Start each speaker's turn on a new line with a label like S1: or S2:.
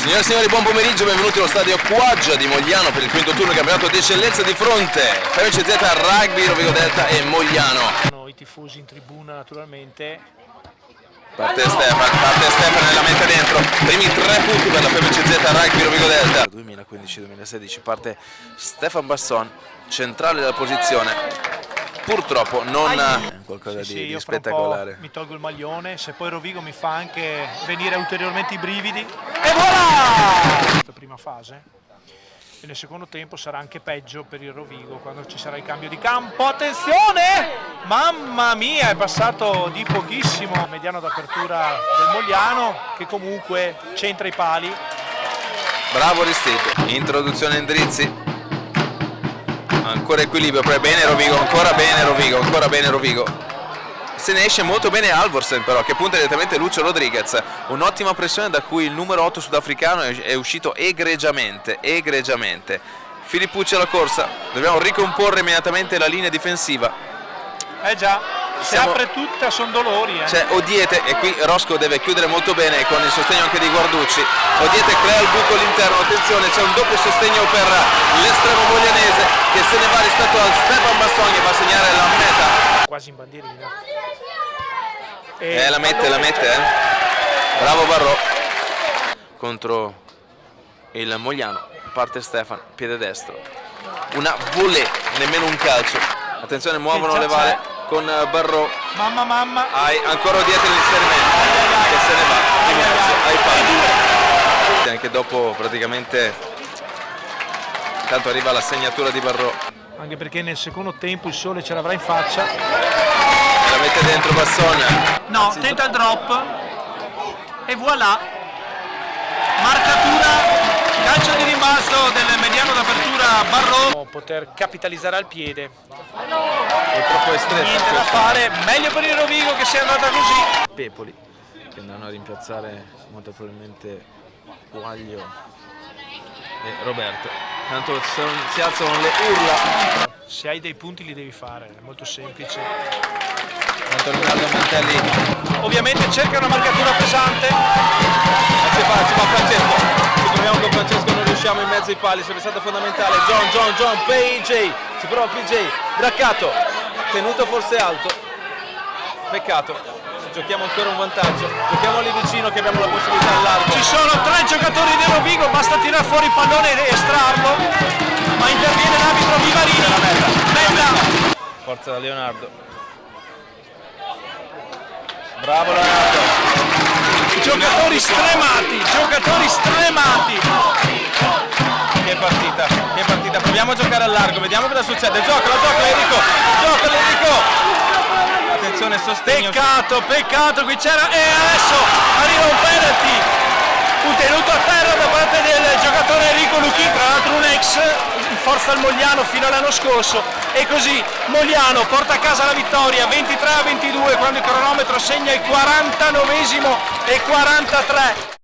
S1: Signore e signori, buon pomeriggio, benvenuti allo stadio Quaggia di Mogliano per il quinto turno del campionato di eccellenza di fronte FMCZ Rugby, Rovigo Delta e Mogliano.
S2: I tifosi in tribuna naturalmente.
S1: Parte Stefan e la mette dentro, primi 3 punti per la FMCZ Rugby Rovigo Delta. 2015-2016 parte Stefan Basson, centrale della posizione. Purtroppo non ha qualcosa di spettacolare.
S2: Mi tolgo il maglione, se poi Rovigo mi fa anche venire ulteriormente i brividi. E voilà! Questa prima fase. E nel secondo tempo sarà anche peggio per il Rovigo quando ci sarà il cambio di campo. Attenzione! Mamma mia, è passato di pochissimo. Mediano d'apertura del Mogliano che comunque centra i pali.
S1: Bravo Ristito. Introduzione Indrizzi. Ancora equilibrio, poi bene Rovigo, ancora bene Rovigo. Se ne esce molto bene Alvorsen però, che punta direttamente Lucio Rodriguez. Un'ottima pressione da cui il numero 8 sudafricano è uscito egregiamente. Filippucci alla corsa, dobbiamo ricomporre immediatamente la linea difensiva.
S2: Già. Si apre tutta, sono dolori.
S1: C'è Odiete e qui Rosco deve chiudere molto bene con il sostegno anche di Guarducci. Odiete crea il buco all'interno, attenzione, c'è un doppio sostegno per l'estremo moglianese che se ne va rispetto al Stefan Basson che va a segnare la meta.
S2: Quasi in bandierina.
S1: La mette. Bravo Barro. Contro il Mogliano, parte Stefan, piede destro. Una volée, nemmeno un calcio. Attenzione, muovono le valle. Con Barro,
S2: mamma,
S1: ancora dietro l'inserimento che se ne va in mezzo ai pali. Anche dopo praticamente intanto arriva la segnatura di Barro,
S2: anche perché nel secondo tempo il sole ce l'avrà in faccia
S1: e la mette dentro Basson.
S2: No, tenta il drop e voilà, marcatura, calcio di rimbalzo del mediano d'apertura Barro, poter capitalizzare al piede.
S1: Troppo è stretto.
S2: Niente da fare, meglio per il Rovigo che sia andata così.
S1: Pepoli che andranno a rimpiazzare molto probabilmente Quaglio e Roberto. Tanto si alzano le urla.
S2: Se hai dei punti li devi fare, è molto semplice.
S1: Tanto Rinaldo Mantelli
S2: ovviamente cerca una marcatura pesante.
S1: Si fa Francesco. Ci proviamo con Francesco, non riusciamo in mezzo ai pali, sarebbe stato fondamentale. John, PJ, si prova PJ, braccato, tenuto forse alto, peccato, giochiamo ancora un vantaggio, giochiamo lì vicino che abbiamo la possibilità all'arco.
S2: Ci sono 3 giocatori del Rovigo, basta tirare fuori il pallone e estrarlo, ma interviene l'arbitro Vivarini. Bella!
S1: Forza da Leonardo. Bravo Leonardo.
S2: Giocatori stremati.
S1: Che partita, proviamo a giocare al largo, vediamo cosa succede. Gioca Enrico. Attenzione, sostegno.
S2: Peccato, qui c'era e adesso arriva un penalty. Un tenuto a terra da parte del giocatore Enrico Lucchi, tra l'altro un ex in forza al Mogliano fino all'anno scorso. E così Mogliano porta a casa la vittoria 23-22 quando il cronometro segna il 49esimo e 43.